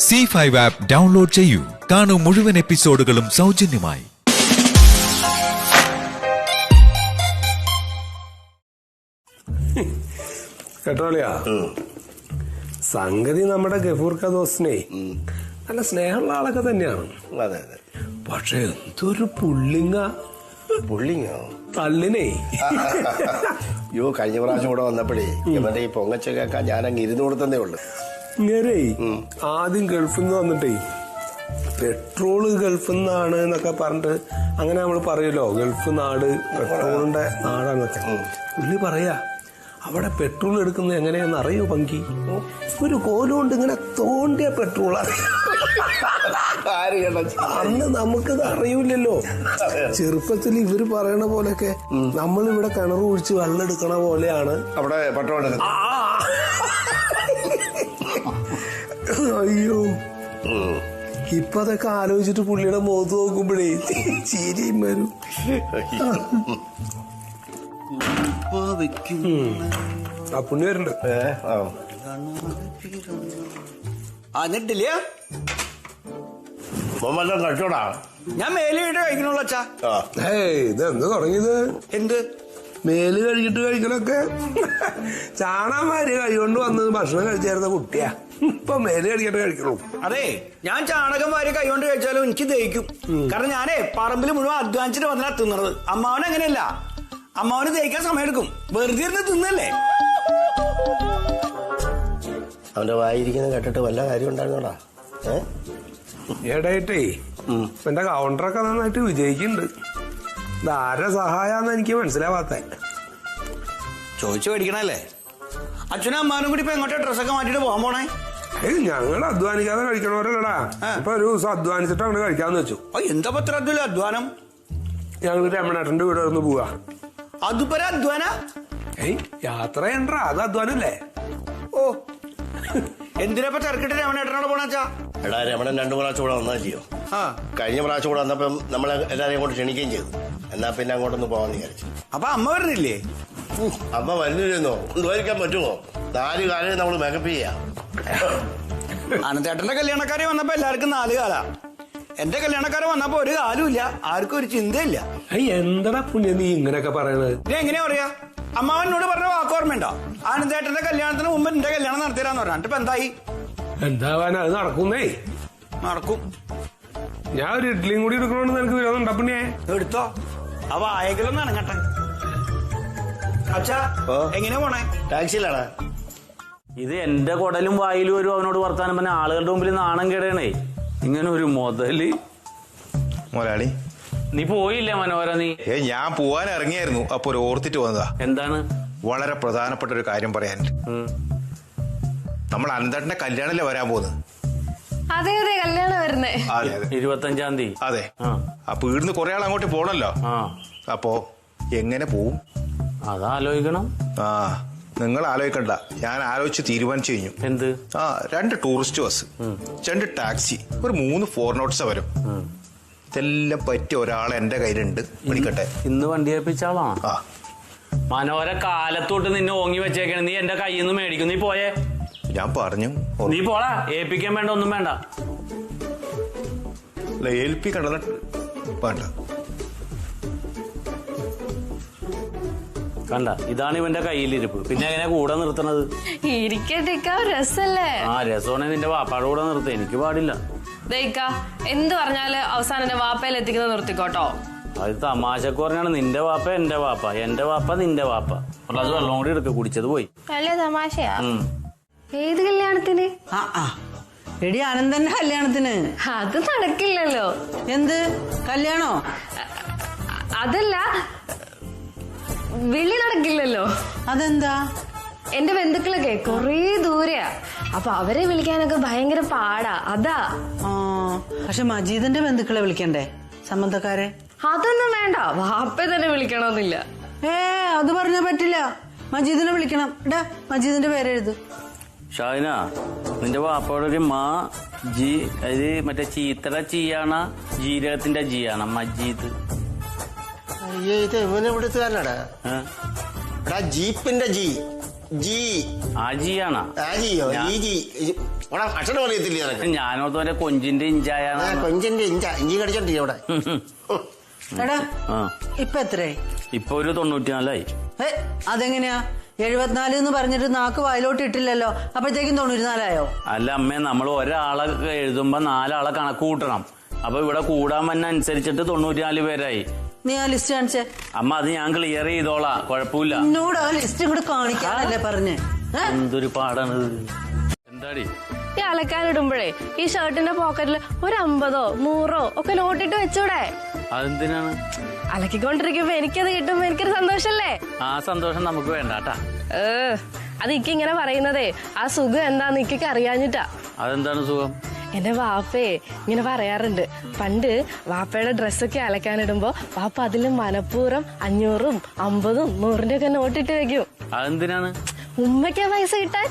C5 app download ചെയ്യൂ. കാണൂ മുഴുവൻ എപ്പിസോഡുകളും സൗജന്യമായി. കേട്ടോളിയാ, സംഗതി നമ്മുടെ ഗഫൂർക്ക ദോസ്തിനെ നല്ല സ്നേഹമുള്ള ആളൊക്കെ തന്നെയാണ്. അതെ അതെ. പക്ഷെ എന്തൊരു പുള്ളിങ്ങോ തള്ളിനെ. യോ, കഴിഞ്ഞ പ്രാവശ്യം കൂടെ വന്നപ്പോഴേ ഇവന്റെ ഈ പൊങ്ങച്ച കേൾക്കാൻ ഞാനങ്ങ് ഇരുന്ന് കൊടുത്തതേ ഉള്ളു. ഇങ്ങനെ ആദ്യം ഗൾഫിൽ നിന്ന് വന്നിട്ടേ പെട്രോള് ഗൾഫിൽ നിന്നാണ് എന്നൊക്കെ പറഞ്ഞിട്ട് അങ്ങനെ നമ്മൾ പറയുമല്ലോ, ഗൾഫ് നാട് പെട്രോളിന്റെ നാടാന്നൊക്കെ. പുള്ളി പറയാ അവിടെ പെട്രോൾ എടുക്കുന്നത് എങ്ങനെയാന്ന് അറിയോ പങ്കി? ഒരു കോലുകൊണ്ട് ഇങ്ങനെ തോണ്ടിയ പെട്രോൾ. അന്ന് നമുക്കിത് അറിയില്ലല്ലോ. ചെറുപ്പത്തിൽ ഇവര് പറയണ പോലെയൊക്കെ നമ്മളിവിടെ കിണർ കുഴിച്ച് വെള്ളം എടുക്കണ പോലെയാണ് അവിടെ പെട്രോൾ. അയ്യോ, ഇപ്പൊ അതൊക്കെ ആലോചിച്ചിട്ട് പുള്ളിയുടെ മുഖത്ത് നോക്കുമ്പോഴേ ചിരിയും വരും. ആ പുണ്ണി വരുന്നുണ്ട്. എന്നിട്ടില്ല കഴിച്ചോടാ. ഞാൻ മേലെ വീട്ട് കഴിക്കണുള്ളൂ അച്ഛാ. ഇതെന്ത് തുടങ്ങിയത്? എന്ത് മേല് കഴുകിട്ട് കഴിക്കലൊക്കെ? ചാണകമാര് കഴികൊണ്ട് വന്നത് ഭക്ഷണം കഴിച്ചായിരുന്ന കുട്ടിയാ. ഇപ്പൊ മേല് കഴുകിട്ട് കഴിക്കണു. അതെ, ഞാൻ ചാണകം വാരി കൈകൊണ്ട് കഴിച്ചാലും എനിക്ക് ദഹിക്കും. കാരണം ഞാനേ പറമ്പിൽ മുഴുവൻ അധ്വാനിച്ചിട്ട് വന്നാ തിന്നണത്. അമ്മാവൻ അങ്ങനെയല്ല, അമ്മാവന് ദഹിക്കാൻ സമയം എടുക്കും. വെറുതെ ഇരുന്ന് തിന്നല്ലേ. അവന്റെ വായിരിക്കുന്ന കേട്ടിട്ട് വല്ല കാര്യം ഉണ്ടായിരുന്നോടാ. ഏടായിട്ടേ എന്റെ കൗണ്ടറൊക്കെ നന്നായിട്ട് വിജയിക്കുന്നുണ്ട്. ഇതാരെ സഹായാന്ന് എനിക്ക് മനസ്സിലാവാത്ത. ചോദിച്ചു മേടിക്കണല്ലേ. അച്ഛനും അമ്മാനും കൂടി ഇപ്പൊ എങ്ങോട്ടാ ഡ്രസ്സൊക്കെ മാറ്റിട്ട് പോകാൻ പോണേ? ഞങ്ങൾ അധ്വാനിക്കാതെ കഴിക്കണവരല്ലടാ. ഇപ്പൊ ഒരു ദിവസം അധ്വാനിച്ചിട്ട് അങ്ങനെ കഴിക്കാന്ന് വെച്ചു. എന്താ പത്ര അധ്വാനം? ഞങ്ങള് രമണേട്ടന്റെ വീട് ഒന്ന് പോവാ. അതുപോലെ അധ്വാന യാത്ര ചെയ്യണ്ടാ, അത് അധ്വാനല്ലേ? ഓ, എന്തിനാ തിരക്കിട്ട് രമണേട്ടനോട് പോണാച്ചാ? എടാ, രമണൻ 2 പ്രാവശ്യം കൂടെ വന്നാൽ ചെയ്യോ? കഴിഞ്ഞ പ്രാവശ്യം കൂടെ വന്നപ്പം നമ്മളെ എല്ലാരെയും കൊണ്ട് ക്ഷണിക്കുകയും ചെയ്തു. എന്നാ പിന്നെ അങ്ങോട്ടൊന്ന് പോവാന്ന് വിചാരിച്ചു. അപ്പൊ അമ്മ വരുന്നില്ലേ? അമ്മ വരുന്നില്ലെന്നോ? കൊണ്ടുപോയിരിക്കാൻ പറ്റുമോ? 4 കാലം നമ്മൾ മേക്കപ്പ് ചെയ്യാം. അനന്തേട്ടന്റെ കല്യാണക്കാരെ വന്നപ്പോ എല്ലാവർക്കും 4 കാലാ. എന്റെ കല്യാണക്കാരെ വന്നപ്പോ ഒരു കാലും ഇല്ല, ആർക്കും ഒരു ചിന്തയില്ല. എന്താ പുണ്യ നീ ഇങ്ങനെയൊക്കെ പറയണത്? നീ എങ്ങനെയാ പറയാ? അമ്മാവനോട് പറഞ്ഞ വാക്കോർമ്മയുണ്ടോ? അനന്തേട്ടന്റെ കല്യാണത്തിന് മുമ്പ് എന്റെ കല്യാണം നടത്തിരാന്ന് പറഞ്ഞിട്ട് ഇപ്പൊ എന്തായി? എന്താവാൻ, അത് നടക്കുന്നേ. നടക്കും. ഞാൻ ഒരു ഇഡ്ഡലിയും കൂടി എടുക്കണോണ്ട് നിനക്ക് വിരോധം ഉണ്ടോ പുണ്യെ? എടുത്തോ, അവ ആയെങ്കിലൊന്നും ഇറങ്ങട്ടെ. അച്ഛാ, എങ്ങനെയാ പോണേ? ടാക്സിയിലാണോ? ഇത് എന്റെ കുടലും വായിലും ഒരു അവനോട് വർത്താനം പറഞ്ഞ ആളുകളുടെ മുമ്പിൽ നാണം കേടണേ. ഇങ്ങനെ ഒരു മുതല്. മുതലാളി, നീ പോയില്ല മനോഹര? നീ ഞാൻ പോവാൻ ഇറങ്ങിയായിരുന്നു. അപ്പൊ ഒരു ഓർത്തിട്ട് വന്നതാ. എന്താണ്? വളരെ പ്രധാനപ്പെട്ട ഒരു കാര്യം പറയാനുണ്ട്. നമ്മൾ അനന്തേട്ടന്റെ കല്യാണല്ലേ വരാൻ പോകുന്നത്. അതെ അതെ, കല്യാണം വരുന്നേ 25-ാം തീയതി. അതെ. അപ്പൊ ഇവിടുന്ന് കുറെ ആൾ അങ്ങോട്ട് പോണല്ലോ. അപ്പോ എങ്ങനെ പോവും? അതാലോചിക്കണം. നിങ്ങൾ ആലോചിക്കണ്ട, ഞാൻ ആലോചിച്ച് തീരുമാനിച്ചു കഴിഞ്ഞു. എന്ത്? 2 ടൂറിസ്റ്റ് ബസ്, 2 ടാക്സി, ഒരു 3 ഫോർനോട്ട്സ് വരും. ഇതെല്ലാം പറ്റിയ ഒരാൾ എന്റെ കയ്യിലുണ്ട്. പിടിക്കട്ടെ. ഇന്ന് വണ്ടി ഏൽപ്പിച്ചാളാണ്. മനോഹര കാലത്തോട്ട് നിന്നെ ഓങ്ങി വെച്ചേക്കണ. നീ എന്റെ കയ്യിൽ നിന്ന് മേടിക്കും. നീ പോയേ. ഞാൻ പറഞ്ഞു. നീ പോടാ. ഏൽപ്പിക്കാൻ വേണ്ട, ഒന്നും വേണ്ട. ഏൽപ്പിക്കണ്ട, വേണ്ട. കണ്ട, ഇതാണ് ഇവന്റെ കയ്യിലിരിപ്പ്. പിന്നെ എങ്ങനെ കൂടെ നിർത്തണത്? ഇരിക്കട്ടെ, രസല്ലേ? രസമാണെ നിന്റെ വാപ്പാടെ കൂടെ നിർത്ത. എനിക്ക് പാടില്ല. എന്ത് പറഞ്ഞാല് അവസാനം എന്റെ വാപ്പയിൽ എത്തിക്കുന്നത് നിർത്തിക്കോട്ടോ. അത് തമാശക്ക് പറഞ്ഞാണ്. നിന്റെ വാപ്പ എന്റെ വാപ്പ, എന്റെ വാപ്പ നിന്റെ വാപ്പ. അത് വെള്ളം കൂടി എടുക്ക, കുടിച്ചത് പോയി. വലിയ തമാശയാ. ഏത് കല്യാണത്തിന്? എടി, അനന്തന്റെ കല്യാണത്തിന്. അത് നടക്കില്ലല്ലോ. എന്ത് കല്യാണോ? അതല്ല, വിളി നടക്കില്ലല്ലോ. അതെന്താ? എന്റെ ബന്ധുക്കളൊക്കെ കൊറേ ദൂരെയാ. അപ്പൊ അവരെ വിളിക്കാനൊക്കെ ഭയങ്കര പാടാ. അതാ. പക്ഷെ മജീദിന്റെ ബന്ധുക്കളെ വിളിക്കണ്ടേ? സംബന്ധക്കാരെ? അതൊന്നും വേണ്ട, വാപ്പയെ തന്നെ വിളിക്കണമെന്നില്ല. അത് പറഞ്ഞാ പറ്റില്ല. മജീദിനെ വിളിക്കണം. മജീദിന്റെ പേരെഴുതു. ഷാഹിന, നിന്റെ വാപ്പയുടെ ഒരു ജി, അത് മറ്റേ ചീത്തറ ചീയാണ്, ജീരകത്തിന്റെ ജിയാണ് മജീദ്. ഇത് ഇവനെ ഇവിടുത്തുകാരനാടാ. ജീപ്പിന്റെ ജി, ജി. ആ ജിയാണോ? ആ ജിയോ? ഈ ജി. അക്ഷരം അറിയത്തില്ല നിനക്ക്? ഞാനോർത്ത് മറ്റേ കൊഞ്ചിന്റെ ഇഞ്ചായാണ്. കൊഞ്ചിന്റെ ഇഞ്ചി കടിച്ചോണ്ടിരിക്കും അവിടെ. എടാ ആ ഇപ്പൊ എത്രയായി? ഇപ്പൊ ഒരു 94ആയി. അതെങ്ങനെയാ 74 എന്ന് പറഞ്ഞിട്ട് നാക്ക് വായിലോട്ട് ഇട്ടില്ലല്ലോ, അപ്പോഴത്തേക്കും 94ആയോ? അല്ല അമ്മേ, നമ്മൾ ഒരാളെ എഴുതുമ്പോ 4 ആളെ കണക്ക് കൂട്ടണം. അപ്പൊ ഇവിടെ കൂടാൻ വന്ന അനുസരിച്ചിട്ട് 94 പേരായി. നീ ആ ലിസ്റ്റ് കാണിച്ചേ. അമ്മ അത് ഞാൻ ക്ലിയർ ചെയ്തോളാം, കുഴപ്പമില്ല. എന്നോട് ആ ലിസ്റ്റ് കൂടെ കാണിക്കാനല്ലേ പറഞ്ഞേ? എന്തൊരു പാടാണ്. എന്താടി ഈ അലക്കാനിടുമ്പോഴേ ഈ ഷർട്ടിന്റെ പോക്കറ്റിൽ ഒരു 50ഓ 100ഓ ഒക്കെ നോട്ടിട്ട് വെച്ചൂടെ? അതെന്തിനാണ്? അലക്കിക്കൊണ്ടിരിക്കുമ്പോ എനിക്കത് കിട്ടുമ്പോ എനിക്കൊരു സന്തോഷല്ലേ? ആ സന്തോഷം നമുക്ക് വേണ്ടാട്ടാ. അത് ഇങ്ങനെ പറയുന്നതേ ആ സുഖം എന്താന്ന് ഇക്കൊക്കെ അറിയാഞ്ഞിട്ടാ. അതെന്താണ് സുഖം? എന്റെ വാപ്പേ ഇങ്ങനെ പറയാറുണ്ട്, പണ്ട് വാപ്പയുടെ ഡ്രസ്സൊക്കെ അലക്കാനിടുമ്പോ വാപ്പ അതിൽ മനപ്പൂർവ്വം 500ഉം 50ഉം 100ന്റെ ഒക്കെ നോട്ടിട്ട് വെക്കും. അതെന്തിനാണ്? ഉമ്മയ്ക്കാ പൈസ കിട്ടാൻ.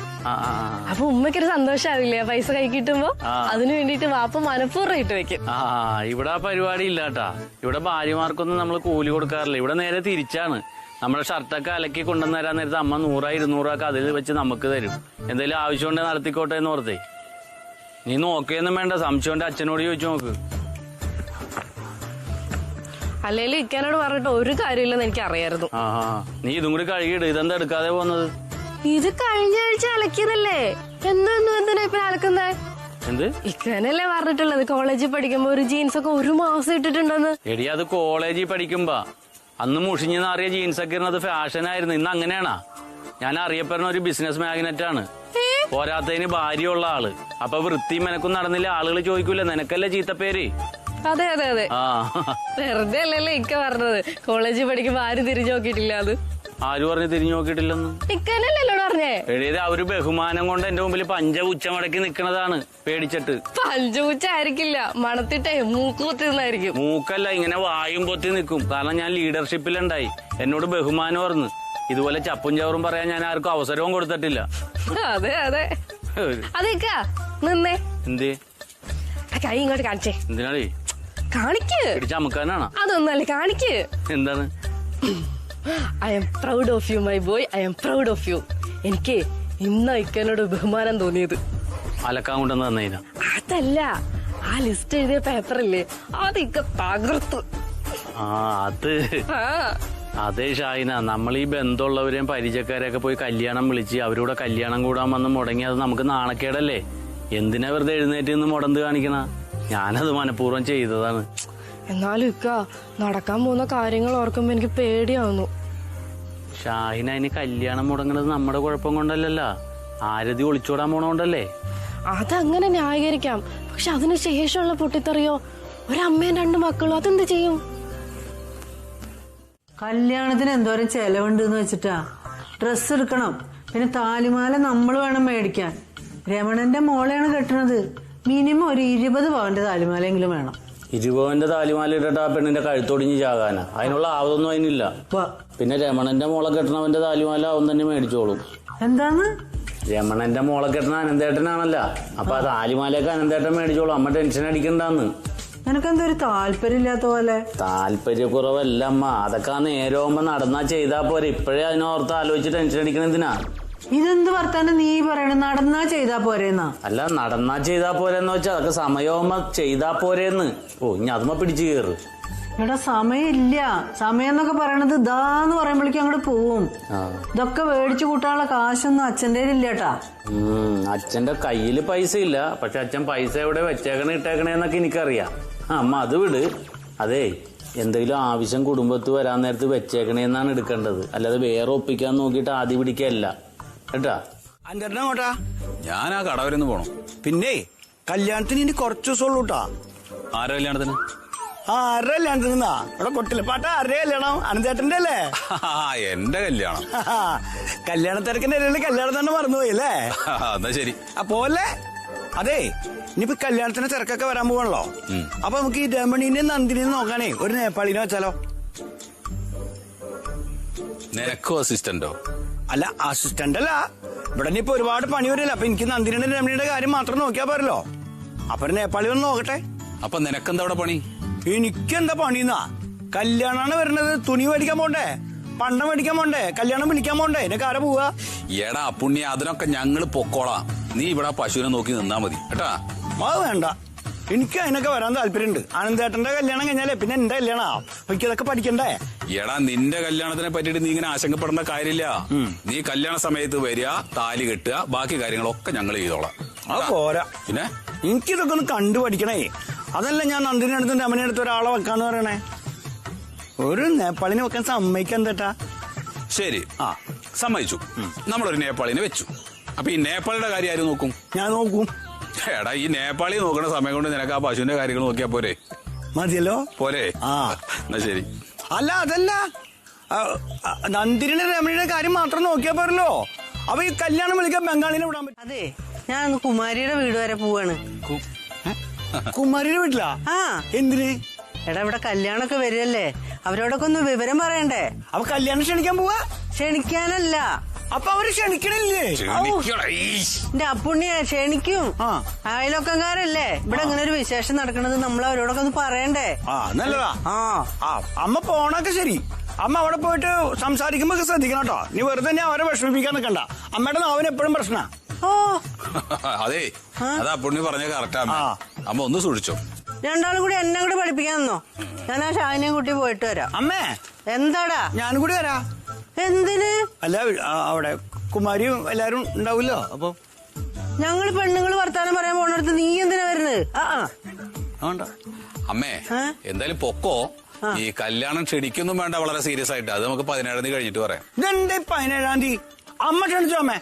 അപ്പൊ ഉമ്മയ്ക്കൊരു സന്തോഷാവില്ലേ പൈസ കൈ കിട്ടുമ്പോ? അതിനു വേണ്ടിട്ട് വാപ്പ മനപ്പൂർവ്വം ഇട്ട് വെക്കും. ഇവിടെ ആ പരിപാടി ഇല്ലാട്ടാ. ഇവിടെ ഭാര്യമാർക്കൊന്നും നമ്മൾ കൂലി കൊടുക്കാറില്ല. ഇവിടെ നേരെ തിരിച്ചാണ്. നമ്മുടെ ഷർട്ടൊക്കെ അലക്കി കൊണ്ടുവന്ന് തരാൻ നേരത്തെ അമ്മ 100 200 അതിൽ വെച്ച് നമുക്ക് തരും. എന്തെങ്കിലും ആവശ്യം ഉണ്ടെങ്കിൽ നടത്തിക്കോട്ടെ എന്ന് ഓർത്തേ. നീ നോക്കിയൊന്നും വേണ്ട, സംശയം കൊണ്ട് അച്ഛനോട് ചോദിച്ചു നോക്ക്. അല്ലേലും ഇക്കാനോട് പറഞ്ഞിട്ട് ഒരു കാര്യമില്ലെന്ന് എനിക്ക് അറിയായിരുന്നു. നീ ഇതും കൂടി കഴുകിയിട്. ഇതെന്താ എടുക്കാതെ പോകുന്നത്? ഇത് കഴിഞ്ഞ ആഴ്ച അലക്കിയതല്ലേ, എന്തിനാ ഇപ്പൊ അലക്കുന്നേ? എന്ത്? ഇക്കാനല്ലേ പറഞ്ഞിട്ടുള്ളത് കോളേജിൽ പഠിക്കുമ്പോ ഒരു ജീൻസ് ഒക്കെ 1 മാസം ഇട്ടിട്ടുണ്ടെന്ന്. എടി അത് കോളേജിൽ പഠിക്കുമ്പോ അന്ന് മുഷിഞ്ഞ് നാറിയ ജീൻസൊക്കെ ഇരുന്നത് ഫാഷനായിരുന്നു. ഇന്ന് അങ്ങനെയാണാ? ഞാൻ അറിയപ്പെടുന്ന ഒരു ബിസിനസ് മാഗ്നറ്റ് ആണ്. പോരാത്തതിന് ഭാര്യയുള്ള ആള്. അപ്പൊ വൃത്തിയും മെനക്കും നടന്നില്ല, ആളുകൾ ചോദിക്കൂല നിനക്കല്ലേ ചീത്തപ്പേര്. അതെ അതെ അതെ, വെറുതെ അല്ലല്ലേ ഇക്ക പറഞ്ഞത് കോളേജിൽ പഠിക്കുമ്പോ ആരും തിരിഞ്ഞു നോക്കിയിട്ടില്ല. അത് ആര് പറഞ്ഞു തിരിഞ്ഞു നോക്കിയിട്ടില്ലെന്ന്? ഇക്കനല്ലോ പറഞ്ഞേ. എടീത് അവര് ബഹുമാനം കൊണ്ട് എന്റെ മുമ്പിൽ പഞ്ചപുച്ച മടക്കി നിക്കണതാണ് പേടിച്ചിട്ട്. പഞ്ചപുച്ച ആയിരിക്കില്ല, മണത്തിട്ടേ മൂക്കുത്തി നിന്നായിരിക്കും. മൂക്കല്ല, ഇങ്ങനെ വായും പൊത്തി നിൽക്കും. കാരണം ഞാൻ ലീഡർഷിപ്പിലുണ്ടായി. എന്നോട് ബഹുമാനം പറഞ്ഞു. ഇതുപോലെ ചപ്പും ചവറും പറയാൻ ഞാൻ ആർക്കും അവസരവും കൊടുത്തിട്ടില്ല. അതെ അതെ അതേക്ക നിന്നേ. എന്തേ? കൈ ഇങ്ങോട്ട് കാണിച്ചേ. എന്തിനാടേ? കാണിക്ക്. ചമക്കാനാണോ? അതൊന്നല്ലേ, കാണിക്ക്. എന്താണ്? I'm proud of you my boy, I'm proud of you. എനിക്ക് ഇന്ന ഇക്കനോട് ബഹുമാനം തോന്നിയത്. അലക്കാൻ കൊണ്ടുവന്ന് തന്നതിനാ? അതല്ല, ആ ലിസ്റ്റ് എഴുതിയ പേപ്പറില്ലേ അത് ഇക്ക തകർത്തു. അത് അതെ ഷാഹിന, നമ്മൾ ഈ ബന്ധമുള്ളവരെയും പരിചയക്കാരെയൊക്കെ പോയി കല്യാണം വിളിച്ച് അവരോട് കല്യാണം കൂടാൻ വന്ന് മുടങ്ങി അത് നമുക്ക് നാണക്കേടല്ലേ? എന്തിനാ വെറുതെ എഴുന്നേറ്റ് നിന്ന് മുടന്ത് കാണിക്കണ? ഞാനത് മനഃപൂർവ്വം ചെയ്തതാണ്. എന്നാലും ഇക്ക നടക്കാൻ പോകുന്ന കാര്യങ്ങൾ ഓർക്കുമ്പോ എനിക്ക് പേടിയാവുന്നു. ഷാഹിന, അതിന് കല്യാണം മുടങ്ങണത് നമ്മുടെ കുഴപ്പം കൊണ്ടല്ലല്ലോ, ആരതി ഒളിച്ചോടാൻ പോണോണ്ടല്ലേ. അതങ്ങനെ ന്യായീകരിക്കാം, പക്ഷെ അതിന് ശേഷമുള്ള പൊട്ടിത്തെറിയോ, ഒരമ്മയും 2 മക്കളും, അതെന്ത് ചെയ്യും? കല്യാണത്തിന് എന്തോരം ചെലവുണ്ട് എന്ന് വെച്ചിട്ടാ. ഡ്രസ്സ് എടുക്കണം, പിന്നെ താലിമാല നമ്മൾ വേണം മേടിക്കാൻ. രമണന്റെ മോളെയാണ് കെട്ടണത്. മിനിമം ഒരു 20 പവന്റെ താലിമാലെങ്കിലും വേണം. 20 പവന്റെ താലിമാല ഇട്ടിട്ട് ആ പെണ്ണിന്റെ കഴുത്തൊടിഞ്ഞ് ചാകാനാ? അതിനുള്ള ആവതൊന്നും അതിനില്ല. പിന്നെ രമണന്റെ മോളെ കെട്ടണവന്റെ താലിമാല അവൻ തന്നെ മേടിച്ചോളും. എന്താണ്? രമണന്റെ മോളെ കെട്ടണ അനന്തേട്ടനാണല്ല, അപ്പൊ ആ താലിമാലയൊക്കെ അനന്തേട്ടൻ മേടിച്ചോളും. അമ്മ ടെൻഷൻ അടിക്കണ്ടാന്ന്. നിനക്കെന്തോ ഒരു താല്പര്യമില്ലാത്ത പോലെ. താല്പര്യക്കുറവല്ല അമ്മ, അതൊക്കെ നേരമാകുമ്പോ നടന്നാ ചെയ്താ പോരെ. ഇപ്പോഴേ അതിനോർത്ത് ആലോചിച്ച് ടെൻഷൻ അടിക്കണ എന്തിനാ? ഇതെന്ത് വർത്താനം നീ പറയണ? നടന്നാ ചെയ്താ പോരേന്നാ? അല്ല, നടന്നാ ചെയ്താ പോരെന്ന് വെച്ചാൽ അതൊക്കെ സമയമാകുമ്പോ ചെയ്താ പോരേന്ന്. ഇനി അതുമ്മ പിടിച്ചു കയറ്. എടാ സമയമില്ല. സമയം എന്നൊക്കെ പറയണത് ഇതാന്ന് പറയുമ്പോഴേക്കും അങ്ങോട്ട് പോവും. ഇതൊക്കെ മേടിച്ചു കൂട്ടാനുള്ള കാശൊന്നും അച്ഛൻ്റെ ഇല്ലാട്ടാ. അച്ഛന്റെ കയ്യില് പൈസ ഇല്ല, പക്ഷെ അച്ഛൻ പൈസ എവിടെ ഇട്ടേക്കണേന്നൊക്കെ എനിക്കറിയാം. അമ്മ അത് വിട്. അതേ, എന്തെങ്കിലും ആവശ്യം കുടുംബത്ത് വരാൻ നേരത്ത് വെച്ചേക്കണേന്നാണ് എടുക്കേണ്ടത്, അല്ലാതെ വേറെ ഒപ്പിക്കാൻ നോക്കിയിട്ട് ആദ്യം പിടിക്കല്ല കേട്ടാ. അഞ്ചേട്ടനങ്ങോട്ടാ? ഞാൻ ആ കട വരെ ഒന്ന് പോണം. പിന്നെ കല്യാണത്തിന് ഇനി കുറച്ച് ദിവസം ഉള്ളൂട്ടാ. ആരോ കല്യാണത്തിന്? ആരുടെ കല്യാണത്തിന് നിന്നാ ഇവിടെ കൊട്ടില്ല പാട്ട? ആരുടെ കല്യാണം? അനന്തേട്ടന്റെ അല്ലേ? എന്റെ കല്യാണം. കല്യാണ തിരക്കിന്റെ ഇടയിൽ കല്യാണം തന്നെ മറന്നുപോയി അല്ലേ? എന്നാ ശരി. അപ്പോലെ അതെ, ഇനിയിപ്പോ കല്യാണത്തിന് തിരക്കൊക്കെ വരാൻ പോവാണല്ലോ. അപ്പൊ നമുക്ക് ഈ രമണീനെയും നന്ദിനെയും നോക്കാനേ ഒരു നേപ്പാളിനെ വെച്ചാലോ? നിനക്കോ അസിസ്റ്റന്റോ? അല്ല, അസിസ്റ്റന്റ് അല്ല. ഇവിടെ ഇനിയിപ്പോ ഒരുപാട് പണി വരില്ല. അപ്പൊ എനിക്ക് നന്ദിനിയുടെ രമണിയുടെ കാര്യം മാത്രം നോക്കിയാ പോരല്ലോ. അപ്പൊ ഒരു നേപ്പാളി ഒന്ന് നോക്കട്ടെ. അപ്പൊ നിനക്കെന്താ അവിടെ പണി? എനിക്കെന്താ പണിന്നാ? കല്യാണാണ് വരണത്, തുണി മേടിക്കാൻ പോണ്ടേ? പണ്ടം മേടിക്കാൻ പോണ്ടേ, കല്യാണം വിളിക്കാൻ പോണ്ടേ, എനിക്ക് ആരെ പോവാ? എടാ പുണ്യ, അതിനൊക്കെ ഞങ്ങള് പൊക്കോളാം. നീ ഇവിടെ പശുവിനെ നോക്കി നിന്നാ മതി കേട്ടാ. അത് വേണ്ട, എനിക്ക് അതിനൊക്കെ വരാൻ താല്പര്യമുണ്ട്. ആനന്ദേട്ടന്റെ കല്യാണം കഴിഞ്ഞാലേ പിന്നെ എന്റെ കല്യാണാ, എനിക്ക് ഇതൊക്കെ പഠിക്കണ്ടേ? എടാ നിന്റെ കല്യാണത്തിനെ പറ്റിയിട്ട് നീ ഇങ്ങനെ ആശങ്കപ്പെടേണ്ട കാര്യമില്ല. നീ കല്യാണ സമയത്ത് വരിക, താലി കെട്ടുക, ബാക്കി കാര്യങ്ങളൊക്കെ ഞങ്ങൾ ചെയ്തോളാം. അത് പോരാ, പിന്നെ എനിക്കിതൊക്കെ ഒന്ന് കണ്ടു പഠിക്കണേ. അതല്ല ഞാൻ നന്ദിനെ അടുത്തും രമനെ അടുത്ത് ഒരാളെ വെക്കാന്ന് പറയണേ. ഒരു നേപ്പാളിനെ വെക്കാൻ സമ്മതിക്കാൻ തേട്ടാ. ശരി, സമ്മതിച്ചു. നമ്മളൊരു നേപ്പാളിനെ വെച്ചു. അപ്പൊ ഈ നേപ്പാളിയുടെ കാര്യം ആര് നോക്കും? ഞാൻ നോക്കും. എടാ ഈ നേപ്പാളി നോക്കുന്ന സമയം കൊണ്ട് നിനക്ക് ആ പശുവിന്റെ കാര്യങ്ങൾ നോക്കിയാ പോരെ? മതിയല്ലോ. പോരെ? എന്നാ ശരി. അല്ല അതല്ല, നന്ദിനിയുടെ രമണിയുടെ കാര്യം മാത്രം നോക്കിയാ പോരല്ലോ. അപ്പൊ ഈ കല്യാണം വിളിക്കാൻ ബംഗാളിനെ വിടാൻ പറ്റും. അതെ, ഞാൻ കുമാരിയുടെ വീട് വരെ പോവാണ്. കുമാരിയുടെ വീട്ടിലാ? എന്തിന്? എടാ ഇവിടെ കല്യാണമൊക്കെ വരികയല്ലേ, അവരോടൊക്കെ ഒന്ന് വിവരം പറയണ്ടേ. അപ്പൊ കല്യാണം ക്ഷണിക്കാൻ പോവാ? ക്ഷണിക്കാനല്ല. അപ്പൊ അവര് ക്ഷണിക്കണില്ലേ? എന്റെ അപ്പുണ്ണിയെ ക്ഷണിക്കും. അയലൊക്കക്കാരല്ലേ, ഇവിടെ ഇങ്ങനെ ഒരു വിശേഷം നടക്കണത് നമ്മൾ അവരോടൊക്കെ ഒന്ന് പറയണ്ടേ. നല്ലതാ. അമ്മ പോണൊക്കെ ശരി, അമ്മ അവിടെ പോയിട്ട് സംസാരിക്കുമ്പോ ശ്രദ്ധിക്കണം കേട്ടോ. നീ വെറുതെ അവരെ വിഷമിപ്പിക്കാൻ നിൽക്കണ്ട. അമ്മയുടെ നാവിന് എപ്പോഴും പ്രശ്ന. അതെ, അതാ പുണ്ണി പറഞ്ഞ കറക്റ്റാ. അമ്മ ഒന്ന് സൂക്ഷിച്ചോ. രണ്ടാളും കൂടി എന്നെ കൂടി പഠിപ്പിക്കാൻ തന്നോ. ഞാൻ ആ ഷാഹിനെയും കൂട്ടി പോയിട്ട് വരാം. അമ്മേ എന്താടാ? ഞാനും കൂടി വരാ. എന്തിന്? അല്ല അവിടെ കുമാരിയും എല്ലാരും ഉണ്ടാവൂല്ലോ. അപ്പൊ ഞങ്ങള് പെണ്ണുങ്ങള് വർത്താനം പറയാൻ പോണടുത്ത് നീ എന്തിനാ വരുന്നത്? അമ്മേ എന്തായാലും പൊക്കോ. ഈ കല്യാണം ക്ഷണിക്കൊന്നും വേണ്ട, വളരെ സീരിയസ് ആയിട്ട്. അത് നമുക്ക് 17-ാം തീയതി കഴിഞ്ഞിട്ട് പറയാം. ഇതെന്റെ 17-ാം തീയതി അമ്മ ക്ഷണിച്ചോ? അമ്മേ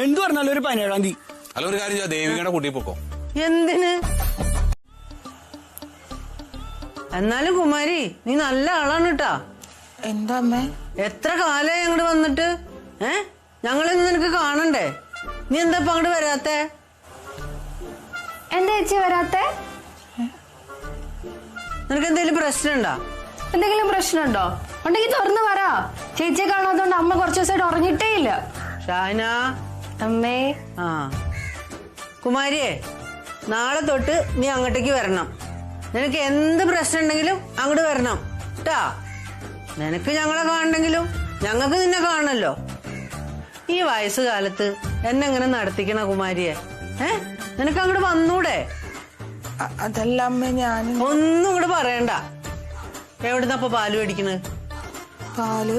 എന്തു പറഞ്ഞാലും ഒരു 17-ാം തീയതി. അല്ല ഒരു കാര്യം ചെയ്യാം, ദേവികയുടെ കൂട്ടി പൊക്കോ. എന്തിന്? എന്നാലും കുമാരി നീ നല്ല ആളാണ് കേട്ടാ. എന്താ അമ്മേ? എത്ര കാലമായി അങ്ങോട്ട് വന്നിട്ട്? ഞങ്ങളൊന്നും നിനക്ക് കാണണ്ടേ? നീ എന്താ ഇപ്പൊ അങ്ങോട്ട് വരാത്തെ? എന്താ ചേച്ചി വരാത്തെ? നിനക്ക് എന്തെങ്കിലും പ്രശ്നമുണ്ടോ? എന്തെങ്കിലും പ്രശ്നമുണ്ടോ? ഉണ്ടെങ്കിൽ തുറന്നു പറ. ചേച്ചിയെ കാണാത്തോണ്ട് അമ്മ കുറച്ചു ദിവസമായിട്ട് ഉറങ്ങിട്ടേ ഇല്ല. ഷാഹിന അമ്മേ. കുമാരിയെ നാളെ തൊട്ട് നീ അങ്ങോട്ടേക്ക് വരണം. നിനക്ക് എന്ത് പ്രശ്നം ഉണ്ടെങ്കിലും അങ്ങോട്ട് വരണം കേട്ടാ. നിനക്ക് ഞങ്ങളെ കാണണമെങ്കിലും ഞങ്ങൾക്ക് നിന്നെ കാണണല്ലോ. ഈ വയസ്സുകാലത്ത് എന്നെ എങ്ങനെ നടത്തിക്കണ കുമാരിയെ? നിനക്ക് അങ്ങോട്ട് വന്നൂടെ? അതല്ല അമ്മ, ഞാൻ ഒന്നും ഇങ്ങോട്ട് പറയണ്ട. എവിടുന്നപ്പൊ പാല് മേടിക്കണ്? പാല്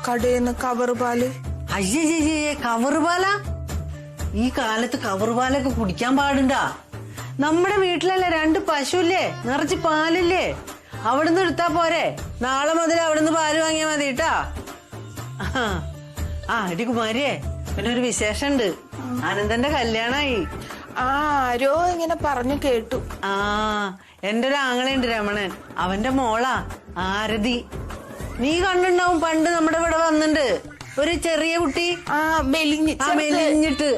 കടയിന്ന്, കവർ പാല്. അയ്യേ, കവർ പാലാ? ഈ കാലത്ത് കവർ പാലൊക്കെ കുടിക്കാൻ പാടുണ്ടാ? നമ്മുടെ വീട്ടിലല്ലേ 2 പശുല്ലേ, നിറച്ച് പാലില്ലേ, അവിടുന്ന് എടുത്താ പോരെ. നാളെ മുതൽ അവിടുന്ന് പാല് വാങ്ങിയാ മതി കേട്ടാ. എടി കുമാരിയെ, പിന്നെ ഒരു വിശേഷമുണ്ട്. ആനന്ദന്റെ കല്യാണായി. ആരോ ഇങ്ങനെ പറഞ്ഞു കേട്ടു. എന്റെ ഒരു ആങ്ങളയുണ്ട് രമണൻ, അവന്റെ മോളാ ആരതി. നീ കണ്ടിണ്ടാവും, പണ്ട് നമ്മുടെ ഇവിടെ വന്നിട്ടുണ്ട് ഒരു ചെറിയ കുട്ടി. മെലിഞ്ഞിട്ട്.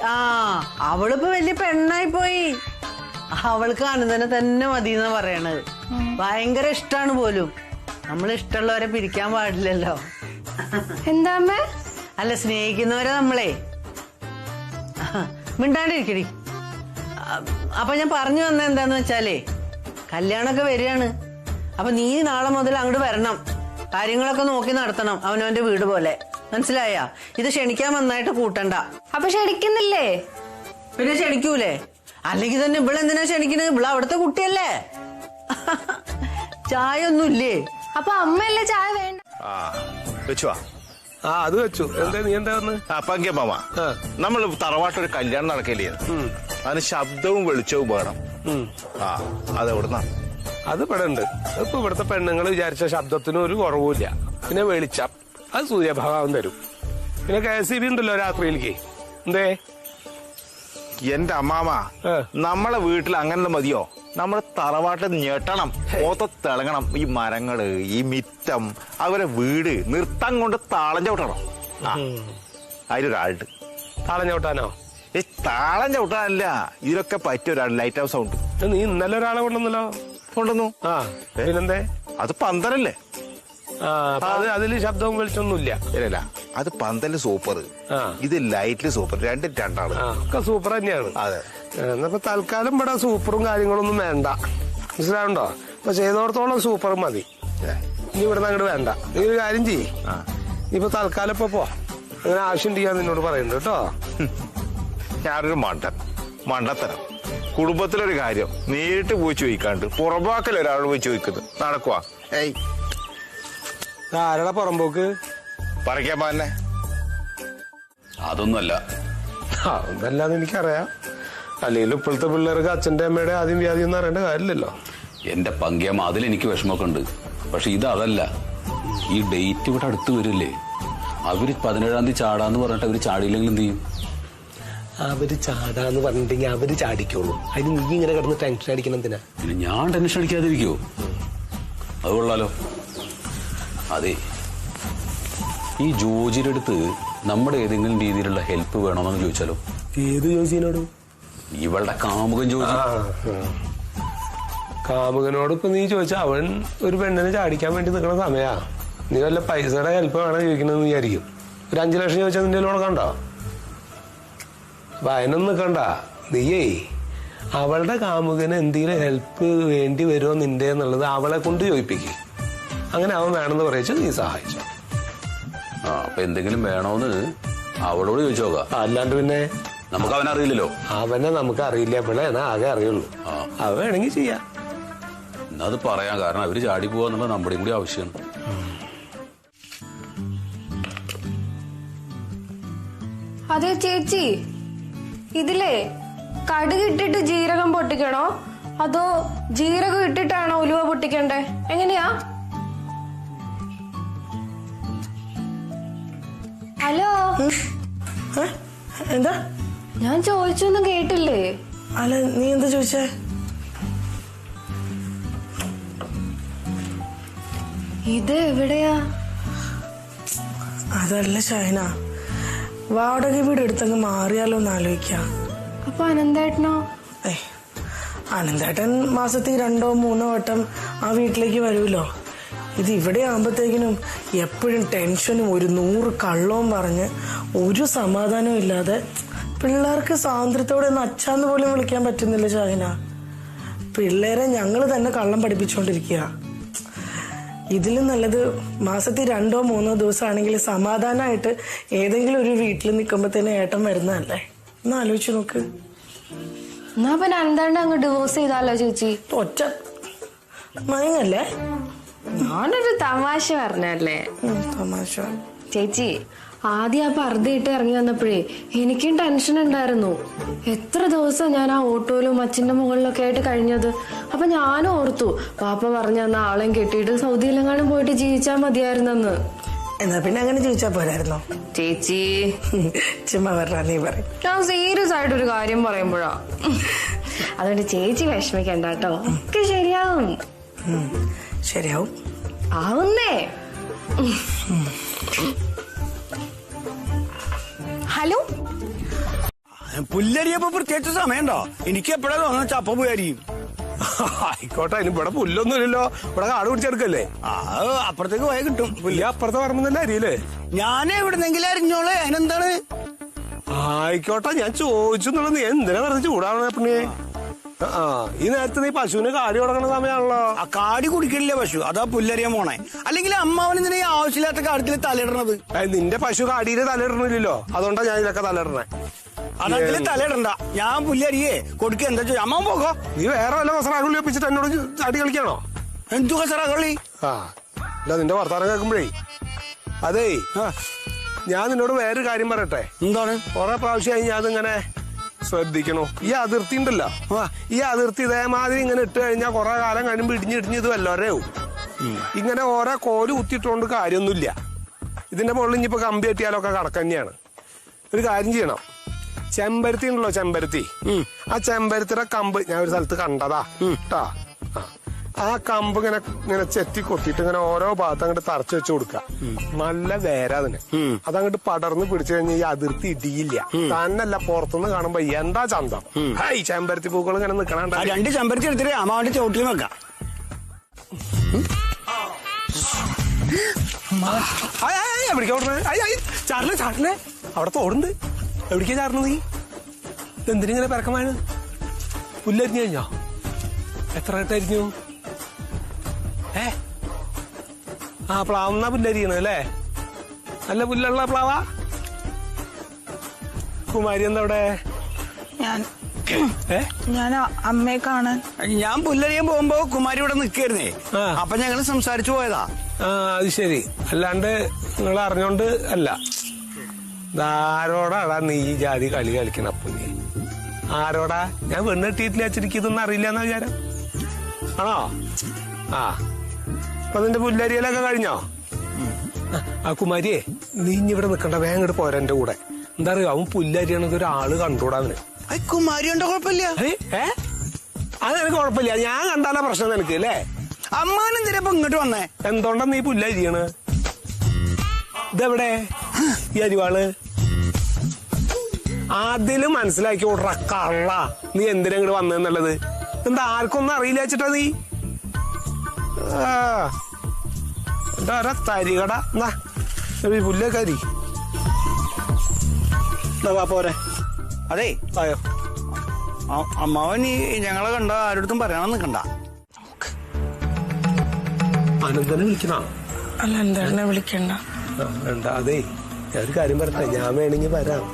അവളിപ്പോ വലിയ പെണ്ണായി പോയി. അവൾക്ക് ആനന്ദനെ തന്നെ മതി എന്നാ പറയണത്. ഭയങ്കര ഇഷ്ടാണ് പോലും. നമ്മൾ ഇഷ്ടമുള്ളവരെ പിരിക്കാൻ പാടില്ലല്ലോ. എന്താ അമ്മ? അല്ല, സ്നേഹിക്കുന്നവരെ നമ്മളെ. മിണ്ടാണ്ടിരിക്കടി. അപ്പൊ ഞാൻ പറഞ്ഞു വന്ന എന്താന്ന് വെച്ചാലേ, കല്യാണമൊക്കെ വരികയാണ്. അപ്പൊ നീ നാളെ മുതൽ അങ്ങോട്ട് വരണം. കാര്യങ്ങളൊക്കെ നോക്കി നടത്തണം, അവനവന്റെ വീട് പോലെ. മനസ്സിലായ? ഇത് ക്ഷണിക്കാൻ നന്നായിട്ട് കൂട്ടണ്ട. അപ്പൊ ക്ഷണിക്കുന്നില്ലേ? പിന്നെ ക്ഷണിക്കൂലേ? അല്ലെങ്കിൽ തന്നെ ഇവളെന്തിനാ ക്ഷണിക്കുന്നത്? ഇവള് അവിടുത്തെ കുട്ടിയല്ലേ. ചായ ഒന്നുമില്ലേ? അപ്പൊ അമ്മയല്ലേ ചായ വേണ്ട? വെച്ചുവാ. അത് വെച്ചു. എന്താ നീ എന്താ പങ്കിയമ്മ, നമ്മൾ തറവാട്ടൊരു കല്യാണം നടക്കില്ലേ, അതിന് ശബ്ദവും വെളിച്ചവും വേണം. അതെവിടുന്നാ? അത് ഇവിടെ ഉണ്ട്. ഇപ്പൊ ഇവിടുത്തെ പെണ്ണുങ്ങൾ വിചാരിച്ച ശബ്ദത്തിനും ഒരു കുറവുമില്ല. പിന്നെ വെളിച്ചം അത് സൂര്യഭഗവാൻ തരും. പിന്നെ KCB ഉണ്ടല്ലോ രാത്രിയിലേക്ക്. എന്തേ എന്റെ അമ്മാമ, നമ്മളെ വീട്ടിൽ അങ്ങനെ മതിയോ? നമ്മളെ തറവാട്ടിൽ ഞെട്ടണം, തിളങ്ങണം. ഈ മരങ്ങള്, ഈ മിറ്റം, അവരെ വീട് നിർത്തം കൊണ്ട് താളം ചവിട്ടണം. അതിലൊരാളുണ്ട്. താളം ചവിട്ടാനോ? ഈ താളം ചവിട്ടാനല്ല, ഇതിനൊക്കെ പറ്റിയ ഒരാൾ. ലൈറ്റ് ഹൗസ് ഉണ്ട്. നീ ഇന്നലെ ഒരാളെ കൊണ്ടുവന്നല്ലോ. കൊണ്ടുവന്നു. പിന്നെന്തേ? അത് പന്തലല്ലേ? അതില് ശബ്ദവും വെളിച്ചൊന്നുമില്ല. ഇല്ല, അത് പന്തല് സൂപ്പർ, ഇത് ലൈറ്റില് സൂപ്പർ. രണ്ടാണ്. ഒക്കെ സൂപ്പർ തന്നെയാണ്. അതെ. എന്നപ്പോ തൽക്കാലം ഇവിടെ സൂപ്പറും കാര്യങ്ങളൊന്നും വേണ്ട. മനസ്സിലാവുണ്ടോ? ഇപ്പൊ ചെയ്തോടത്തോളം സൂപ്പറും മതി. ഇനി ഇവിടുന്ന് അങ്ങോട്ട് വേണ്ട. നീ ഒരു കാര്യം ചെയ്യ്, ഇപ്പൊ തൽക്കാലം ഇപ്പൊ പോ. അങ്ങനെ ആവശ്യം ചെയ്യാൻ നിന്നോട് പറയുന്നുണ്ട് കേട്ടോ. ഞാനൊരു മണ്ടത്തരം. കുടുംബത്തിലൊരു കാര്യം നേരിട്ട് പോയി ചോദിക്കാണ്ട് പുറമ്പോക്കൽ ഒരാൾ പോയി ചോദിക്കുന്നത് നടക്കുവാ? ഏയ്, ആരുടെ പുറമ്പോക്ക്? പറയാൻ പാന്നെ. അതൊന്നുമല്ല. അതല്ലാന്ന് എനിക്കറിയാം. അല്ലെങ്കിൽ ഇപ്പോഴത്തെ പിള്ളേർക്ക് അച്ഛന്റെ അമ്മയുടെ ആദ്യം വ്യാധി ഒന്നും അറിയേണ്ട കാര്യമില്ലല്ലോ. എന്റെ പങ്കിയമ്മ അതിലെനിക്ക് വിഷമമൊക്കെ ഉണ്ട്. പക്ഷെ ഇതല്ല. ഈ ഡേറ്റ് ഇവിടെ അടുത്ത് വരില്ലേ, അവര് 17-ാം തീയതി ചാടാന്ന് പറഞ്ഞിട്ട് അവര് ചാടിയില്ലെങ്കിൽ എന്ത് ചെയ്യും? അവര് ചാടാന്ന് പറഞ്ഞിട്ടെങ്കിൽ അവര് ചാടിക്കോളൂ. അതിന് നീ ഇങ്ങനെ കിടന്ന് ടെൻഷൻ അടിക്കണം എന്തിനാ? പിന്നെ ഞാൻ ടെൻഷൻ അടിക്കാതിരിക്കോ? അത് കൊള്ളാലോ. അതെ, ഈ ജോജിയുടെ അടുത്ത് നമ്മുടെ ഏതെങ്കിലും രീതിയിലുള്ള ഹെൽപ്പ് വേണമെന്ന് ചോദിച്ചാലോ? ഏത് ജോജിനോട്? ഇവളുടെ കാമുകൻ ജോജി. കാമുകനോട് ഇപ്പൊ നീ ചോദിച്ചാ അവൻ ഒരു പെണ്ണിനെ ചാടിക്കാൻ വേണ്ടി നിൽക്കുന്ന സമയാ. നീ വല്ല പൈസയുടെ ഹെൽപ്പ് വേണം ചോദിക്കണമെന്ന് വിചാരിക്കും. ഒരു 5 ലക്ഷം ചോദിച്ചാൽ നിന്റെ കൊടുക്കണ്ടോ? അപ്പൊ അതിനൊന്നും നിൽക്കണ്ട. നീയേ അവളുടെ കാമുകന് എന്തെങ്കിലും ഹെൽപ്പ് വേണ്ടി വരുമോ നിന്റെ എന്നുള്ളത് അവളെ കൊണ്ട് ചോദിപ്പിക്കും. അങ്ങനെ അവൻ വേണമെന്ന് പറയിച്ചാൽ നീ സഹായിച്ചു. അപ്പൊ എന്തെങ്കിലും വേണോന്ന് അവളോട് ചോദിച്ചു നോക്കാം. അല്ലാണ്ട് പിന്നെ നമുക്ക് അവനറിയില്ലല്ലോ. അവനെ നമുക്ക് അറിയില്ല. പിള്ളേനാ ആകെ അറിയുള്ളൂ. അവ വേണമെങ്കിൽ ചെയ്യാം. എന്നാ അത് പറയാം. കാരണം അവര് ചാടി പോവാന്നുള്ളത് നമ്മുടെയും കൂടി ആവശ്യമാണ്. അതെ ചേച്ചി, ഇതിലേ കടുക് ഇട്ടിട്ട് ജീരകം പൊട്ടിക്കണോ അതോ ജീരകം ഇട്ടിട്ടാണോ ഉലുവ പൊട്ടിക്കണ്ടേ? എങ്ങനെയാ? ഹലോ, എന്താ? ഞാൻ ചോദിച്ചൊന്നും കേട്ടില്ലേ? അല്ല, നീ എന്താ ചോദിച്ചേ? ഇത് എവിടെയാ? അതല്ല ഷൈന, വാടക വീട് എടുത്തങ്ങ് മാറിയാലോ എന്ന് ആലോചിക്കാം. അപ്പൊ അനന്തേട്ടനോ? അനന്തേട്ടൻ മാസത്തിൽ 2-3 വട്ടം ആ വീട്ടിലേക്ക് വരുമല്ലോ. ഇത് ഇവിടെ ആകുമ്പോഴത്തേക്കിനും എപ്പോഴും ടെൻഷനും 100 കള്ളവും പറഞ്ഞ് ഒരു സമാധാനവും ഇല്ലാതെ പിള്ളേർക്ക് സ്വാതന്ത്ര്യത്തോടെ ഒന്ന് അച്ഛാന്ന് പോലും വിളിക്കാൻ പറ്റുന്നില്ല ഷാഹിന. പിള്ളേരെ ഞങ്ങൾ തന്നെ കള്ളം പഠിപ്പിച്ചുകൊണ്ടിരിക്കുക. ഇതിലും നല്ലത് മാസത്തിൽ 2-3 ദിവസമാണെങ്കിൽ സമാധാനമായിട്ട് ഏതെങ്കിലും ഒരു വീട്ടിൽ നിൽക്കുമ്പോഴത്തേനും ഏട്ടൻ വരുന്നതല്ലേ. ഒന്ന് ആലോചിച്ച് നോക്ക്. എന്നാ പിന്നെ അനന്തേട്ടൻ അങ്ങ് ഡിവോഴ്സ് ചെയ്താലോ ചേച്ചി? ഒറ്റ മയങ്ങല്ലേ? ഞാനൊരു തമാശ പറഞ്ഞല്ലേ. തമാശ. ചേച്ചി, ആദ്യം ആ പർദ്ദയിട്ട് ഇറങ്ങി വന്നപ്പോഴേ എനിക്കും ടെൻഷൻ ഉണ്ടായിരുന്നു. എത്ര ദിവസം ഞാൻ ആ ഓട്ടോയിലും അച്ഛന്റെ മുകളിലൊക്കെ ആയിട്ട് കഴിഞ്ഞത്. അപ്പൊ ഞാനും ഓർത്തു പാപ്പ പറഞ്ഞ ആളെയും കെട്ടിയിട്ട് സൗദിയിലെങ്ങാനും പോയിട്ട് ജീവിച്ചാൽ മതിയായിരുന്നെന്ന്. എന്നാ പിന്നെ അങ്ങനെ ചോദിച്ചാ പോരായിരുന്നോ? ചേച്ചി ചുമ്മാ പറഞ്ഞ നീ പറയും. ഞാൻ സീരിയസ് ആയിട്ടൊരു കാര്യം പറയുമ്പോഴാ. അതുകൊണ്ട് ചേച്ചി വിഷമിക്കണ്ട കേട്ടോ, ഒക്കെ ശരിയാവും. ശരിയാവും. ആവുന്നേ. ഹലോ, പുല്ലരിയപ്പോ പ്രത്യേകിച്ച് സമയമുണ്ടോ? എനിക്ക് എപ്പോഴാ തോന്നുന്നു ചപ്പ പോയായിരിക്കും. ആയിക്കോട്ടെ, അതിന് ഇവിടെ പുല്ലൊന്നും ഇല്ലല്ലോ. ഇവിടെ കാട് പിടിച്ചെടുക്കല്ലേ. അപ്പുറത്തേക്ക് പോയാൽ കിട്ടും. പുല്ല് അപ്പുറത്തെ പറമ്പ് തന്നെ അരിയില്ലേ? ഞാൻ എവിടെന്നെങ്കിലും അറിഞ്ഞോളെ. അതിനെന്താണ്? ആയിക്കോട്ടെ, ഞാൻ ചോദിച്ചെന്നുള്ളത്. നീ എന്തിനാ പറഞ്ഞ് ചൂടാവണേ പിന്നെ? ഈ നേരത്തെ നീ പശുവിന് കാടി കൊടുക്കണ സമയമാണല്ലോ. ആ കാടി കുടിക്കണില്ലേ പശു? അതാ പുല്ലരിയാൻ പോണേ. അല്ലെങ്കിൽ അമ്മാവനെന്തിനാ ഈ ആവശ്യമില്ലാത്ത കാര്യത്തിൽ തലയിടണത്? നിന്റെ പശു കാടിയില് തലയിടണില്ലല്ലോ, അതുകൊണ്ടാ ഞാൻ ഇതിലൊക്കെ തലയിടണേ. അതെങ്കിൽ തലയിടണ്ട. ഞാൻ പുല്ലരിയേ കൊടുക്കുക. എന്താ ചോദിച്ചു? അമ്മാവൻ പോകോ? നീ വേറെ വല്ല കസറാകുള്ളി ഒപ്പിച്ചിട്ട് എന്നോട് അടി കളിക്കാണോ? എന്തു കസറാകുള്ളി? അല്ല, നിന്റെ വർത്താനം കേൾക്കുമ്പോഴേ അതേ, ഞാൻ നിന്നോട് വേറൊരു കാര്യം പറയട്ടെ. എന്താണ്? കുറെ പ്രാവശ്യമായി ഞാൻ അതിങ്ങനെ ശ്രദ്ധിക്കണോ. ഈ അതിർത്തി ഉണ്ടല്ലോ, ഈ അതിർത്തി ഇതേമാതിരി ഇങ്ങനെ ഇട്ട് കഴിഞ്ഞാൽ കുറെ കാലം കഴിയുമ്പോൾ ഇടിഞ്ഞിടിഞ്ഞ് ഇത് വല്ലവരെയാവും. ഇങ്ങനെ ഓരോ കോല് കുത്തിയിട്ടുകൊണ്ട് കാര്യമൊന്നുമില്ല. ഇതിന്റെ മുകളിൽ ഇനിയിപ്പോ കമ്പി കെട്ടിയാലൊക്കെ കണക്കന്നെയാണ്. ഒരു കാര്യം ചെയ്യണം. ചെമ്പരത്തി ഉണ്ടല്ലോ, ചെമ്പരത്തി. ആ ചെമ്പരത്തിയുടെ കമ്പ് ഞാൻ ഒരു സ്ഥലത്ത് കണ്ടതാ കേട്ടാ. ആ കമ്പ് ഇങ്ങനെ ഇങ്ങനെ ചെത്തി കൊത്തിയിട്ട് ഇങ്ങനെ ഓരോ ഭാഗത്ത് അങ്ങോട്ട് തറച്ചു വെച്ച് കൊടുക്കുക. നല്ല വേര അതിന്. അതങ്ങോട്ട് പടർന്ന് പിടിച്ചു കഴിഞ്ഞാൽ ഈ അതിർത്തി ഇടിയില്ല. തന്നല്ല പുറത്തുനിന്ന് കാണുമ്പോ എന്താ ചന്തം. ഹൈ, ചെമ്പരത്തി പൂക്കൾ ഇങ്ങനെ നിക്കണ 2 ചെമ്പരത്തി എടുത്തിട്ട് അമ്മാവന്റെ ചോട്ടിൽ വെക്കാം. എവിടേക്കാ ഓടണേ? ചാടലേ ചാടലേ, അവിടെ തോടുണ്ട്. എവിടേക്കാ ചാടണത് നീ? എന്തിനിങ്ങനെ പിറക്കമാണ്? പുല്ലരിഞ്ഞു കഴിഞ്ഞോ? എത്ര കേട്ടരിഞ്ഞു? പ്ലാവുന്ന പുല്ലരിയണ അല്ലേ? നല്ല പുല്ലുള്ള പ്ലാവാ? കുമാരി എന്താ അവിടെ? ഞാൻ അമ്മയെ കാണാൻ. ഞാൻ പുല്ലരിയാൻ പോകുമ്പോ കുമാരി ഇവിടെ നിൽക്കായിരുന്നേ. അപ്പൊ ഞങ്ങള് സംസാരിച്ചു പോയതാ. അത് ശരി. അല്ലാണ്ട് നിങ്ങൾ അറിഞ്ഞോണ്ട് അല്ല. ആരോടാടാ നീ ഈ ജാതി കളി കളിക്കണ? അപ്പൊ നീ ആരോടാ? ഞാൻ പെണ്ണെട്ടിയിട്ടില്ല, അച്ചിരിക്കുന്നൊന്നും അറിയില്ല എന്നാ വിചാരം ആണോ? അപ്പൊ നിന്റെ പുല്ലരിയലൊക്കെ കഴിഞ്ഞോ? ആ കുമാരിയെ, നീ ഇനി ഇവിടെ നിക്കണ്ട, വേഗം ഇങ്ങോട്ട് പോരാ എന്റെ കൂടെ. എന്താ അറിയോ, അവൻ പുല്ലരിയാണെങ്കിൽ ഒരാള് കണ്ടൂടാ അവന്. കുമാരി ഉണ്ടോ? കുഴപ്പമില്ല. അത് എനിക്ക് കുഴപ്പമില്ല, ഞാൻ കണ്ടാലാ പ്രശ്നം നിനക്ക് അല്ലേ? അമ്മാനെന്തിനാ ഇപ്പൊ ഇങ്ങോട്ട് വന്നേ? എന്തുകൊണ്ടാ നീ പുല്ലരിയാണ്? ഇതെവിടെ ഈ അരിവാള്? ആദ്യം മനസ്സിലാക്കി ഓടാ കള്ള, നീ എന്തിനാ ഇങ്ങോട്ട് വന്നെന്നുള്ളത്. എന്താ ആർക്കൊന്നും അറിയില്ല വെച്ചിട്ടാ നീ? എന്താ തരികട? എന്നാ പുല്ലക്കരി പോരെ. അതെ ആയോ? അമ്മാവൻ ഞങ്ങളെ കണ്ട ആരോടത്തും പറയാൻ നിൽക്കണ്ട. അനന്തനെ വിളിക്കണ? അല്ല, എന്താ വിളിക്കണ്ട. എന്താ? അതെ, ഞാൻ ഒരു കാര്യം പറയട്ടെ, ഞാൻ വേണമെങ്കിൽ വരാം.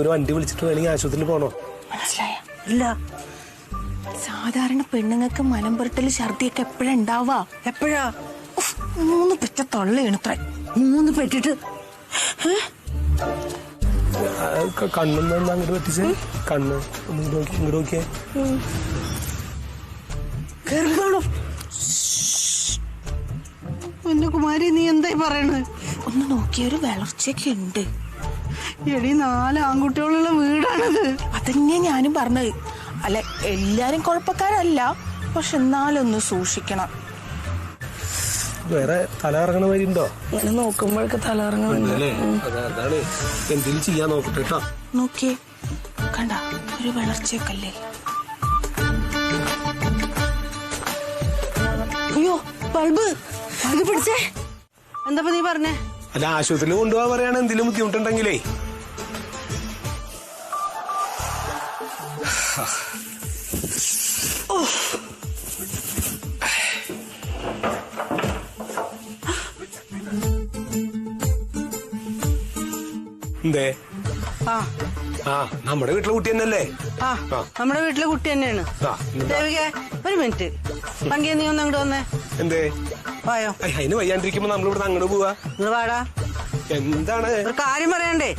ഒരു വണ്ടി വിളിച്ചിട്ട് വേണമെങ്കിൽ ആശുപത്രിയിൽ പോണോ? മനസ്സിലായ? ഇല്ല. സാധാരണ പെണ്ണുങ്ങൾക്ക് മനം പുരട്ടല് ഛർദിയൊക്കെ എപ്പോഴാ ഉണ്ടാവാ? എപ്പോഴാ? 3 പെറ്റ തൊള്ളയാണത്രേ. 3 പെറ്റിട്ട് കണ്ണൊന്നും അങ്ങോട്ട് പറ്റിച്ച്. കണ്ണ് ഇങ്ങോട്ട് നോക്കിയേ. എന്റെ കുമാരി, നീ എന്തായി പറയണത്? ഒന്ന് നോക്കിയൊരു വളർച്ചയൊക്കെ ഉണ്ട്. എടി, 4 ആൺകുട്ടികളുള്ള വീടാണത്. അതന്നെ ഞാനും പറഞ്ഞത്. അല്ല, എല്ലാരും കുഴപ്പക്കാരല്ല, പക്ഷെ എന്നാലൊന്ന് സൂക്ഷിക്കണം. വേറെ തല ഇറങ്ങണ വരി ഉണ്ടോ? ഇങ്ങനെ നോക്കുമ്പോഴൊക്കെ തല ഇറങ്ങുന്നുണ്ട്. അതാണ്, എന്തെങ്കിലും ചെയ്യാൻ നോക്കട്ടെ കേട്ടോ. നോക്കിയേ, കണ്ട ഒരു വളർച്ചയൊക്കെ അല്ലേ? അയ്യോ, ബൾബ് പിടിച്ചേ. എന്താ നീ പറഞ്ഞേ? അല്ല, ആശുപത്രിയിൽ കൊണ്ടുപോകാൻ പറയാണ് എന്തെങ്കിലും ബുദ്ധിമുട്ടുണ്ടെങ്കിലേ. എന്തേ? നമ്മുടെ വീട്ടിലെ കുട്ടി തന്നെയല്ലേ? നമ്മുടെ വീട്ടിലെ കുട്ടി തന്നെയാണ്. ദേവിക, ഒരു മിനിറ്റ്. പങ്കിയ, നീ ഒന്ന് അങ്ങോട്ട് വന്നേ. എന്തേ? വായോ. അതിന് വയ്യാണ്ടിരിക്കുമ്പോ നമ്മളിവിടെ അങ്ങോട്ട് പോവാ. നിങ്ങൾ വാടാ. എന്താണ്? ഒരു കാര്യം പറയണ്ടേ?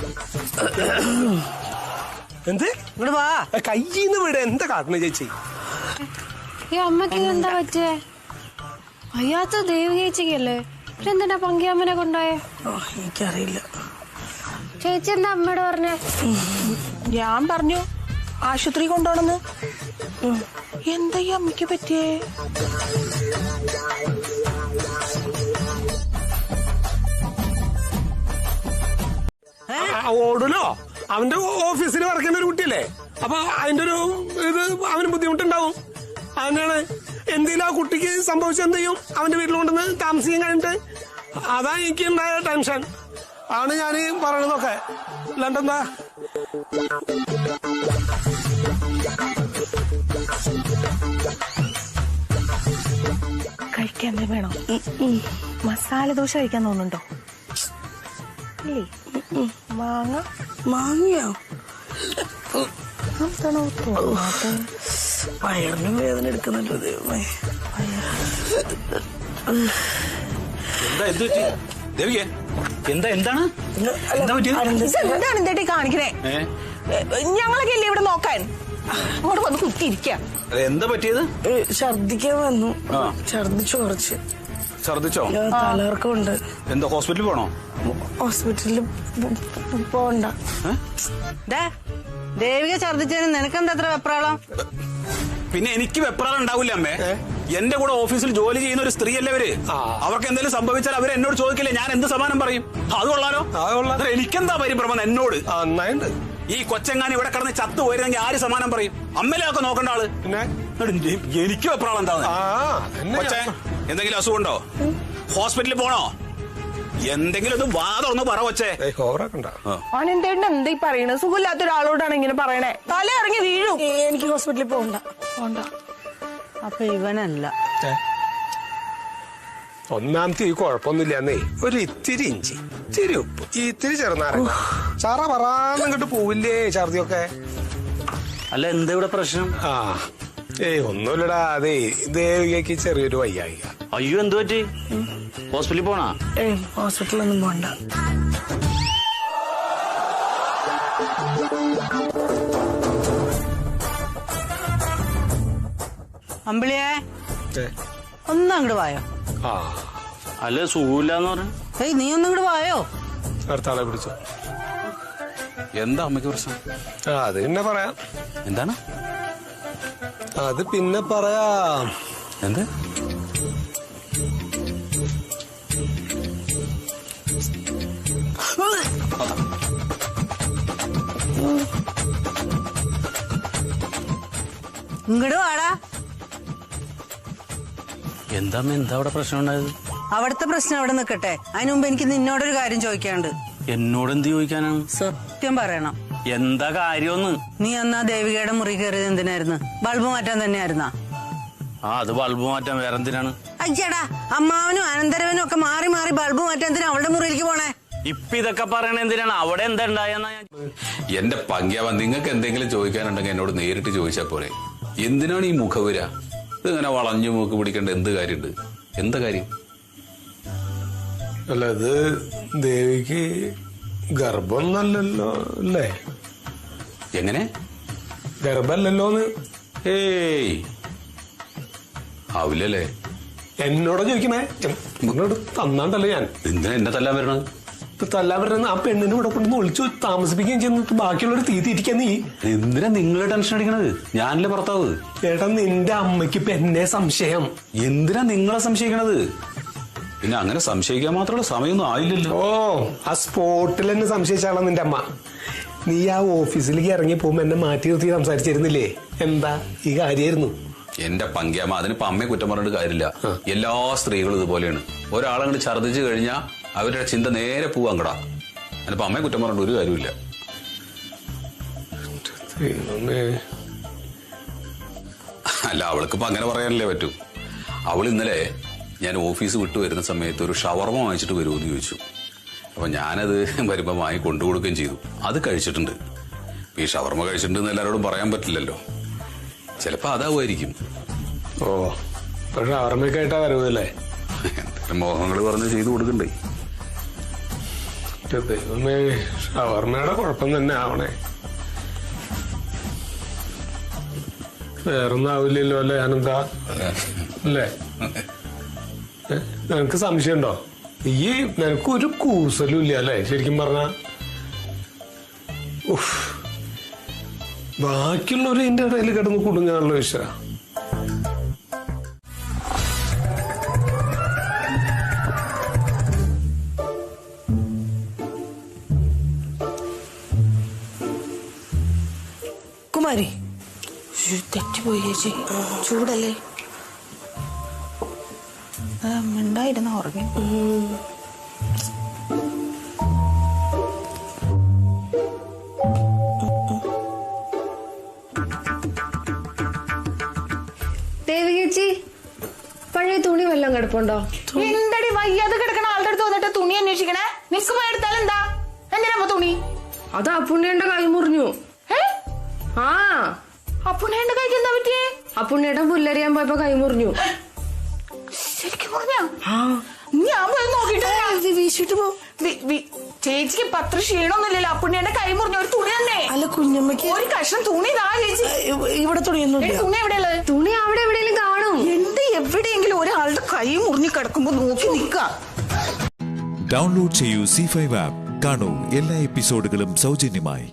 എന്ത്? ഇങ്ങോട്ട് വാ. കയ്യിന്ന് വീട്. എന്താ കാട്ടണ ചേച്ചി? ഈ അമ്മക്ക് എന്താ പറ്റിയേ? വയ്യാത്ത ദേവി ചേച്ചിക്കല്ലേ? എന്തിനാ പങ്കിയമ്മനെ കൊണ്ടുപോയേ? എനിക്കറിയില്ല. ചേച്ചി എന്താ അമ്മയോട് പറഞ്ഞേ? ഞാൻ പറഞ്ഞു ആശുപത്രി കൊണ്ടുപോണെന്ന്. എന്താ ഈ അമ്മയ്ക്ക് പറ്റിയേ? ഓടൂലോ, അവന്റെ ഓഫീസിൽ വർക്ക് ചെയ്യുന്ന ഒരു കുട്ടിയല്ലേ? അപ്പൊ അതിന്റെ ഒരു ഇത് അവന് ബുദ്ധിമുട്ടുണ്ടാവും. അതിനാണ് എന്തെങ്കിലും ആ കുട്ടിക്ക് സംഭവിച്ച എന്ത് ചെയ്യും? അവന്റെ വീട്ടിൽ കൊണ്ടുവന്ന് താമസിക്കാൻ കഴിഞ്ഞിട്ട്. അതാ എനിക്ക് ഉണ്ടായ ടെൻഷൻ. ആണ് ഞാൻ പറയണതൊക്കെ. അല്ലാണ്ടെന്താ? കഴിക്കാൻ എന്താ വേണോ? മസാല ദോശ കഴിക്കാൻ തോന്നുന്നുണ്ടോ? ഇല്ലേ? മാങ്ങയോ? വയറിനും വേദന എടുക്കുന്നുണ്ടോ ദൈവമേ? എന്താണ് എന്തേട്ടി കാണിക്കണേ? ഞങ്ങളൊക്കെ അല്ലേ ഇവിടെ നോക്കാൻ? അങ്ങോട്ട് വന്ന് കുത്തിയിരിക്കാം. എന്താ പറ്റിയത്? ഛർദിക്കാൻ വന്നു. ഛർദിച്ചു കുറച്ച്. ഛർദിച്ചോ? തലകർക്കമുണ്ട്. എന്താ ഹോസ്പിറ്റലിൽ പോണോ? ഹോസ്പിറ്റലിൽ പോണ്ട. ദേവിക ഛർദിച്ചതിന് നിനക്കെന്താ അത്ര വെപ്രാളം? പിന്നെ എനിക്ക് വെപ്രാളം ഉണ്ടാവില്ല അമ്മേ. എന്റെ കൂടെ ഓഫീസിൽ ജോലി ചെയ്യുന്ന ഒരു സ്ത്രീയല്ലേ അവര്. അവർക്ക് എന്തെങ്കിലും സംഭവിച്ചാൽ അവര് എന്നോട് ചോദിക്കില്ലേ, ഞാൻ എന്ത് സമാനം പറയും? അത് കൊള്ളാലോ. എനിക്കെന്താ പരിഭ്രമം എന്നോട്? ഈ കൊച്ചെങ്ങാനും ഇവിടെ കിടന്ന് ചത്തു പോയിരുന്നെങ്കിൽ ആര് സമാനം പറയും? അമ്മയിലൊക്കെ നോക്കേണ്ട ആള്. എനിക്ക് വെപ്രാളം എന്താ? കൊച്ചേ, എന്തെങ്കിലും അസുഖമുണ്ടോ? ഹോസ്പിറ്റലിൽ പോണോ? എന്തെങ്കിലും ഒന്ന് വാദമൊന്ന് പറ കൊച്ചേ. അനന്തേട്ടൻ എന്താ പറയണേ? സുഖമില്ലാത്ത ഒരാളോടാണ് ഇങ്ങനെ പറയണേ. തല ഇറങ്ങി വീഴും. എനിക്ക് ഹോസ്പിറ്റലിൽ പോകണ്ട. അപ്പൊ ഇവനല്ല. ഒന്നാമത്തെ ഈ കുഴപ്പമൊന്നുമില്ലെന്നേ, ഒരു ഇത്തിരി ഇഞ്ചി, ഇത്തിരി ഉപ്പ്, ഇത്തിരി ചെറുനാരങ്ങ, ചറ പറയാന്നിങ്ങോട്ട് പോവില്ലേ ഛർദിയൊക്കെ. അല്ല എന്താ ഇവിടെ പ്രശ്നം? ആ ഒന്നുമില്ലടാ, അതെ ദേവികയ്ക്ക് ചെറിയൊരു വയ്യായിക. അയ്യോ എന്തു പറ്റി? ഹോസ്പിറ്റലിൽ പോണാ? ഹോസ്പിറ്റലൊന്നും പോണ്ട. അമ്പിളിയെ ഒന്നങ്ങോട്ട് വായോ. അല്ല സുഖമില്ലാന്ന് പറഞ്ഞു. ഏയ് നീ ഒന്നങ്ങോട്ട് വായോ. അടുത്താളെ പിടിച്ചോ. എന്താ അമ്മയ്ക്ക് പ്രശ്നം? അത് പിന്നെ പറയാം. എന്താണ് അത് പിന്നെ പറയാം. എന്ത്? ഇങ്ങോട്ട് വാടാ. എന്താ അവിടെ പ്രശ്നം ഉണ്ടായത്? അവിടുത്തെ പ്രശ്നം അവിടെ നിൽക്കട്ടെ, അതിനു മുമ്പ് എനിക്ക് നിന്നോടൊരു കാര്യം ചോദിക്കാനുണ്ട്. എന്നോട് എന്ത് ചോദിക്കാനാണ്? സത്യം പറയണം. എന്താ കാര്യമൊന്ന്? നീ അന്നാ ദേവികയുടെ മുറി കയറിയത് എന്തിനായിരുന്നു? ബൾബ് മാറ്റാൻ തന്നെയായിരുന്നാ? അത് ബൾബ് മാറ്റാൻ വേറെ എന്തിനാണ്? അയ്യടാ, അമ്മാവനും അനന്തരവനും ഒക്കെ മാറി മാറി ബൾബ് മാറ്റാൻ എന്തിനാ അവളുടെ മുറിയിലേക്ക് പോണേ? ഇപ്പൊ ഇതൊക്കെ പറയണ എന്തിനാണ്? അവിടെ എന്താ ഉണ്ടായെന്നാ ഞാൻ. എന്റെ പങ്ക്യാവ, നിങ്ങൾക്ക് എന്തെങ്കിലും ചോദിക്കാനുണ്ടെങ്കിൽ എന്നോട് നേരിട്ട് ചോദിച്ചാൽ പോരെ. എന്തിനാണ് ഈ മുഖവുര? ഇതിങ്ങനെ വളഞ്ഞു മൂക്ക് പിടിക്കേണ്ട എന്ത് കാര്യമുണ്ട്? എന്താ കാര്യം? അല്ല, ഇത് ദേവിക്ക് ഗർഭമൊന്നല്ലല്ലോ അല്ലേ? എങ്ങനെ ഗർഭമല്ലല്ലോന്ന്? ഏയ് ആവില്ലല്ലേ? എന്നോട് ചോദിക്കണേ, എന്നോട് തന്നാണ്ടല്ലോ ഞാൻ. എന്തിനാ എന്നെ തല്ലാൻ വരണത്? തല്ലാൻ വരുന്ന ആ പെണ്ണിനെ ഇവിടെ കൊണ്ടു ഒളിച്ചു താമസിപ്പിക്കുകയും ചെയ്യുന്നിട്ട് ബാക്കിയുള്ളവർ തീറ്റിരിക്കാൻ. നീ എന്തിനാ നിങ്ങളെ ടെൻഷൻ അടിക്കണത്? ഞാനല്ലേ ഭർത്താവ്. ചേട്ടാ, നിന്റെ അമ്മയ്ക്ക് ഇപ്പൊ എന്നെ സംശയം. എന്തിനാ നിങ്ങളെ സംശയിക്കണത്? പിന്നെ അങ്ങനെ സംശയിക്കാൻ മാത്രമുള്ള സമയമൊന്നും ആയില്ലല്ലോ. ആ സ്പോട്ടിൽ എന്നെ സംശയിച്ചാളാ നിന്റെ അമ്മ. നീ ആ ഓഫീസിലേക്ക് ഇറങ്ങി പോകുമ്പോ എന്നെ മാറ്റി നിർത്തി സംസാരിച്ചിരുന്നില്ലേ? എന്താ ഈ കാര്യമായിരുന്നു? എന്റെ പങ്ക്യാമ്മ, അതിനിപ്പോ അമ്മയെ കുറ്റം പറഞ്ഞിട്ട് കാര്യമില്ല. എല്ലാ സ്ത്രീകളും ഇതുപോലെയാണ്. ഒരാളങ്ങോട്ട് ഛർദ്ദിച്ചു കഴിഞ്ഞാൽ അവരുടെ ചിന്ത നേരെ പോവാങ്ങടാ. അതിനിപ്പോ അമ്മയെ കുറ്റം പറഞ്ഞിട്ട് ഒരു കാര്യമില്ല. അല്ല, അവൾക്കിപ്പോ അങ്ങനെ പറയാനല്ലേ പറ്റൂ. അവൾ ഇന്നലെ ഞാൻ ഓഫീസ് വിട്ടു വരുന്ന സമയത്ത് ഒരു ഷവർമ വാങ്ങിച്ചിട്ട് വരുമെന്ന് ചോദിച്ചു. അപ്പൊ ഞാനത് വരുമ്പോ വാങ്ങി കൊണ്ടുകൊടുക്കുകയും ചെയ്തു. അത് കഴിച്ചിട്ടുണ്ട്. ഈ ഷവർമ കഴിച്ചിട്ടുണ്ടെന്ന് എല്ലാവരോടും പറയാൻ പറ്റില്ലല്ലോ. ചിലപ്പോ അതാവുമായിരിക്കും. പക്ഷെ ഷവർമയ്ക്കായിട്ടാ വരുമല്ലേ? മോഹങ്ങൾ പറഞ്ഞ് ചെയ്തു കൊടുക്കണ്ടേ? ദൈവമേ, ഷവർമയുടെ കുഴപ്പം തന്നെ ആവണേ. വേറൊന്നും ആവില്ലല്ലോ അല്ലേ? ഞാനെന്താ അല്ലേ? നിനക്ക് സംശയമുണ്ടോ? നിനക്കൊരു കൂസലും ഇല്ല അല്ലേ ശരിക്കും പറഞ്ഞ? ബാക്കിയുള്ളവർ ഇതിന്റെ ഇടയിൽ കിടന്ന് കുടുങ്ങാനുള്ള വിഷയ. കുമാരി, തെറ്റിപ്പോയി ചേച്ചി. ചൂടല്ലേ? മിണ്ടായിരുന്ന ഉറങ്ങി. ദേവികേച്ചി, പഴയ തുണി വല്ലതും കിടപ്പുണ്ടോ? എന്തടി വയ്യാതെ കിടക്കണ ആളുടെ അടുത്ത് വന്നിട്ട് തുണി അന്വേഷിക്കണേ? നിക്ക് പോയി എടുത്താൽ എന്താ? എന്തിനാ തുണി? അത് അപ്പുണ്ണിയുടെ കൈ മുറിഞ്ഞു. ആ, അപ്പുണ്ണിയുടെ കൈക്ക് എന്താ പറ്റിയേ? അപ്പുണ്ണിയുടെ പുല്ലരിയാൻ പോയപ്പോ കൈ മുറിഞ്ഞു. ശരിക്കും പറഞ്ഞ? ഞാൻ പോയി നോക്കിട്ട് വീശിട്ട് പോ. ചേച്ചിക്ക് പത്ര ക്ഷീണമൊന്നുമില്ലല്ലോ. അപ്പുണ്ണിയുടെ കൈ മുറിഞ്ഞ ഒരു തുണി തന്നെ. അല്ല കുഞ്ഞമ്മക്ക് ഒരു കഷ്ണം തുണി താ ചേച്ചി. ഇവിടെ തുണിയൊന്നും തുണി എവിടെയുള്ളത്? തുണി അവിടെ എവിടെയെങ്കിലും കാണും. എന്ത് എവിടെയെങ്കിലും ഒരാളുടെ കൈ മുറിഞ്ഞു കിടക്കുമ്പോ നോക്കി നിക്ക. ഡൗൺലോഡ് ചെയ്യൂ C5 ആപ്പ്. കാണൂ എല്ലാ എപ്പിസോഡുകളും സൗജന്യമായി.